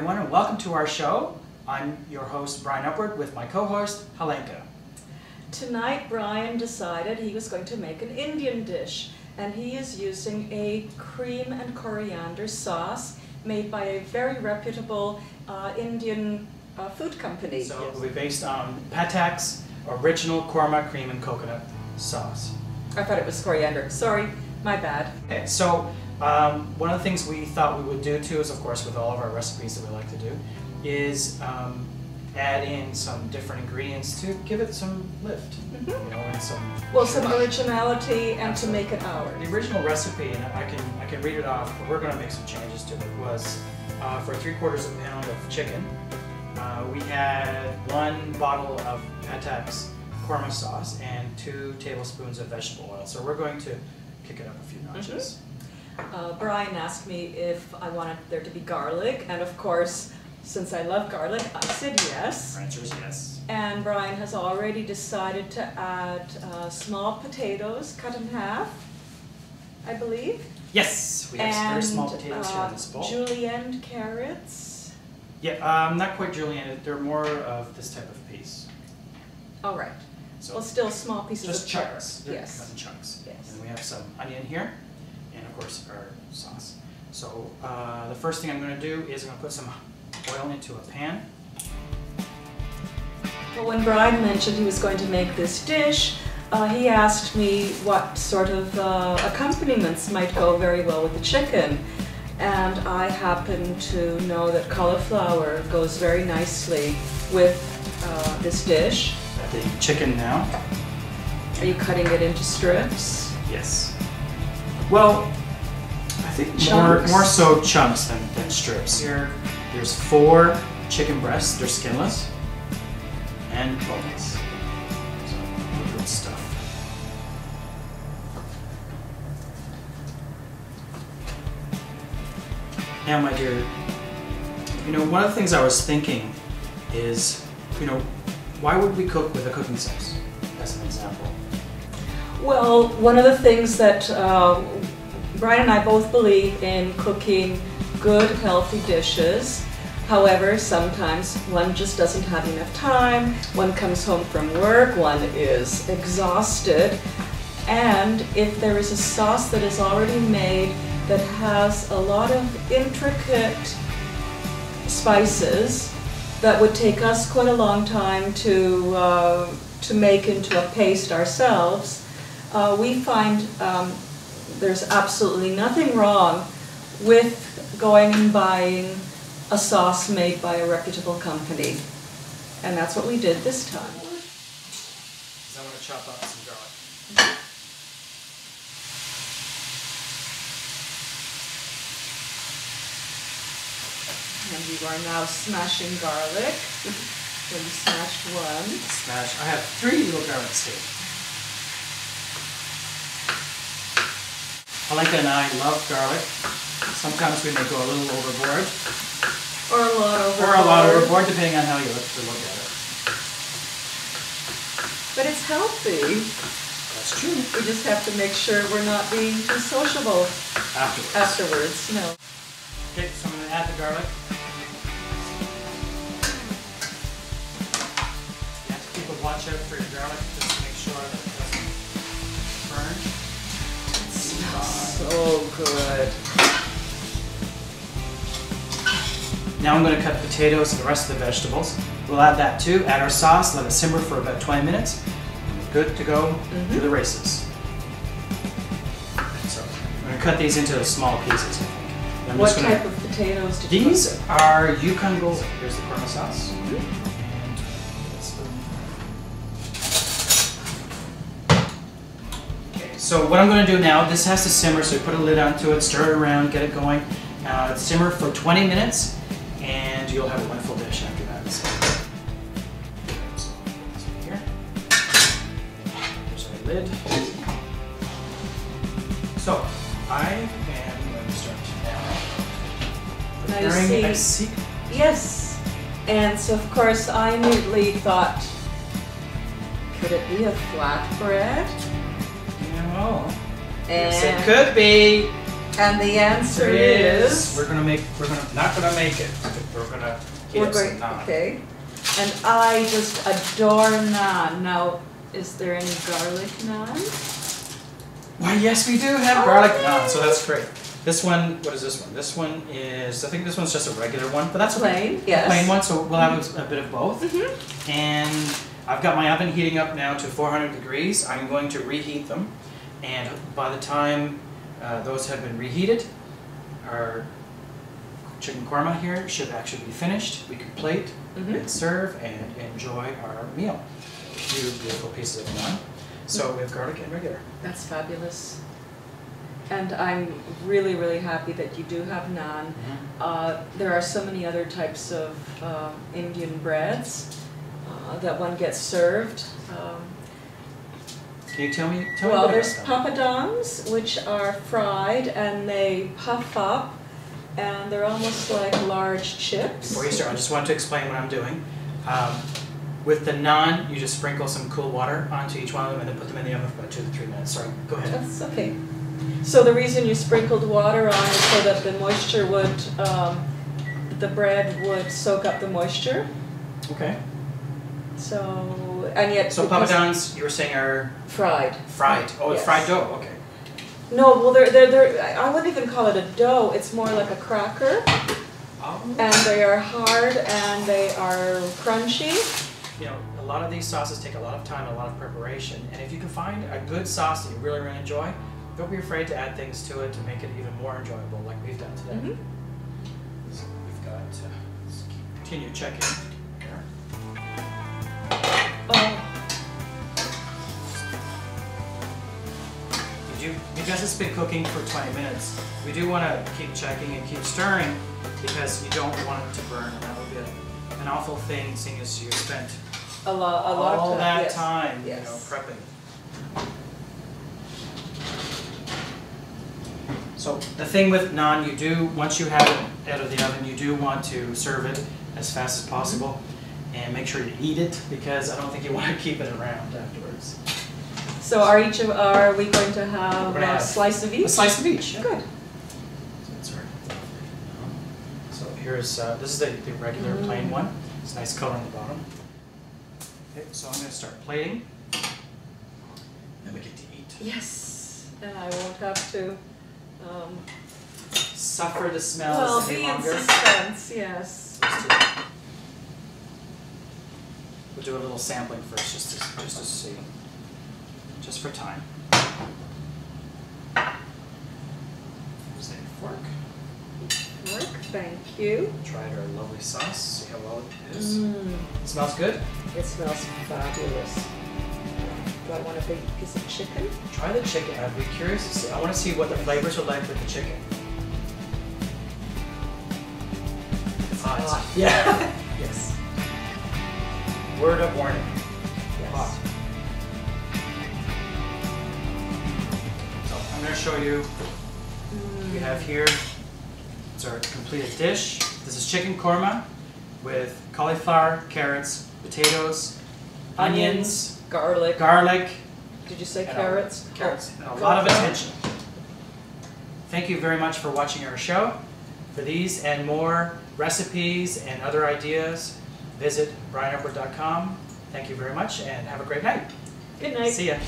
everyone, and welcome to our show. I'm your host, Brian Upward, with my co-host, Helenka. Tonight, Brian decided he was going to make an Indian dish, and he is using a cream and coriander sauce made by a very reputable Indian food company. So it will be based on Patak's original korma cream and coconut sauce. I thought it was coriander. Sorry, my bad. Okay, so one of the things we thought we would do too is, of course, with all of our recipes that we like to do, is add in some different ingredients to give it some lift. Mm-hmm. You know, and some originality and to make it ours. The original recipe, and I can read it off, but we're going to make some changes to it, was for 3/4 pound of chicken, we had 1 bottle of Patak's korma sauce and 2 tablespoons of vegetable oil. So we're going to kick it up a few notches. Mm-hmm. Brian asked me if I wanted there to be garlic, and of course, since I love garlic, I said yes. Our answer is yes. And Brian has already decided to add small potatoes cut in half, I believe. Yes, we have very small potatoes here in this bowl. Julienne carrots. Yeah, not quite julienne. They're more of this type of piece. All right. So well, still small pieces just of chunks. carrots. They're Yes. cut in chunks. Yes. And we have some onion here, and of course our sauce. So the first thing I'm going to do is I'm going to put some oil into a pan. Well, when Brian mentioned he was going to make this dish, he asked me what sort of accompaniments might go very well with the chicken. And I happen to know that cauliflower goes very nicely with this dish. The chicken now. Are you cutting it into strips? Yes. Well, I think more so chunks than strips. Here, there's 4 chicken breasts. They're skinless and boneless. So good stuff. Now, my dear, you know, one of the things I was thinking is, you know, why would we cook with a cooking sauce, as an example? Well, one of the things that Brian and I both believe in cooking good, healthy dishes. However, sometimes one just doesn't have enough time, one comes home from work, one is exhausted, and if there is a sauce that is already made that has a lot of intricate spices that would take us quite a long time to make into a paste ourselves, we find there's absolutely nothing wrong with going and buying a sauce made by a reputable company. And that's what we did this time. I want to chop up some garlic. And you are now smashing garlic. So you smashed 1. I have 3 little garlics here. Helenka and I love garlic. Sometimes we may go a little overboard. Or a lot overboard. Or a lot overboard, depending on how you look at it. But it's healthy. That's true. We just have to make sure we're not being too sociable afterwards. No. Okay, so I'm going to add the garlic. You have to keep a watch out for your garlic just to make sure that it doesn't burn. It smells so good. Now I'm going to cut the potatoes and the rest of the vegetables. We'll add that too, add our sauce, let it simmer for about 20 minutes. And we're good to go to the races. So I'm going to cut these into small pieces. What type of potatoes did you These are Yukon Gold. Here's the korma sauce. Okay, so what I'm going to do now, this has to simmer, so put a lid onto it, stir it around, get it going. Simmer for 20 minutes. And you'll have a wonderful dish after that. So here. There's our lid. So I am going to start now preparing a secret. Yes. And so of course I immediately thought, could it be a flatbread? No. Yes, it could be. And the answer is not gonna make it. we're gonna heat up some naan. Okay. And I just adore naan. Now, is there any garlic naan? Why, yes, we do have garlic naan, so that's great. This one, what is this one? This one is, I think this one's just a regular one, but that's plain, yes. Plain one, so we'll have a bit of both. And I've got my oven heating up now to 400 degrees. I'm going to reheat them, and by the time those have been reheated, our chicken korma here should actually be finished. We can plate and serve and enjoy our meal. Two beautiful pieces of naan. So we have garlic and regular. That's fabulous. And I'm really, really happy that you do have naan. There are so many other types of Indian breads that one gets served. Can you tell me? Well, there's papadums, which are fried and they puff up, and they're almost like large chips. Before you start, I just wanted to explain what I'm doing. With the naan, you just sprinkle some cool water onto each one of them and then put them in the oven for about 2 to 3 minutes. Sorry, go ahead. That's okay. So the reason you sprinkled water on is so that the moisture would, the bread would soak up the moisture. Okay. So, and yet... So papadums, you were saying, are... Fried. Fried. Oh, it's fried dough, okay. No, well, I wouldn't even call it a dough. It's more like a cracker. Oh. And they are hard and they are crunchy. You know, a lot of these sauces take a lot of time and a lot of preparation. And if you can find a good sauce that you really, really enjoy, don't be afraid to add things to it to make it even more enjoyable, like we've done today. So we've got, let's continue checking here. Because it's been cooking for 20 minutes, we do want to keep checking and keep stirring because you don't want it to burn, and that would be an awful thing, seeing as you spent a lot of time, yes. You know, prepping. So the thing with naan, you do, once you have it out of the oven, you do want to serve it as fast as possible, and make sure you eat it because I don't think you want to keep it around afterwards. So are we going to have a slice of each? A slice of each. Yeah. Good. So that's right. So here's this is the regular plain one. It's nice color on the bottom. Okay, so I'm going to start plating. Then we get to eat. Yes, and I won't have to suffer the smells any longer. Be in suspense. Yes. We'll do a little sampling first, just to see. Just for time. There's a fork. Thank you. Try our lovely sauce, see how well it is. It smells good? It smells fabulous. Do I want a big piece of chicken? Try the chicken. I'd be curious to see. I want to see what the flavors are like with the chicken. It's hot. Yeah. Yes. Word of warning. Yes. Hot. I'm going to show you what we have here. It's our completed dish. This is chicken korma with cauliflower, carrots, potatoes, onions, garlic. Did you say carrots? Carrots. And a lot of attention. Thank you very much for watching our show. For these and more recipes and other ideas, visit brianupward.com. Thank you very much and have a great night. Good night. See ya.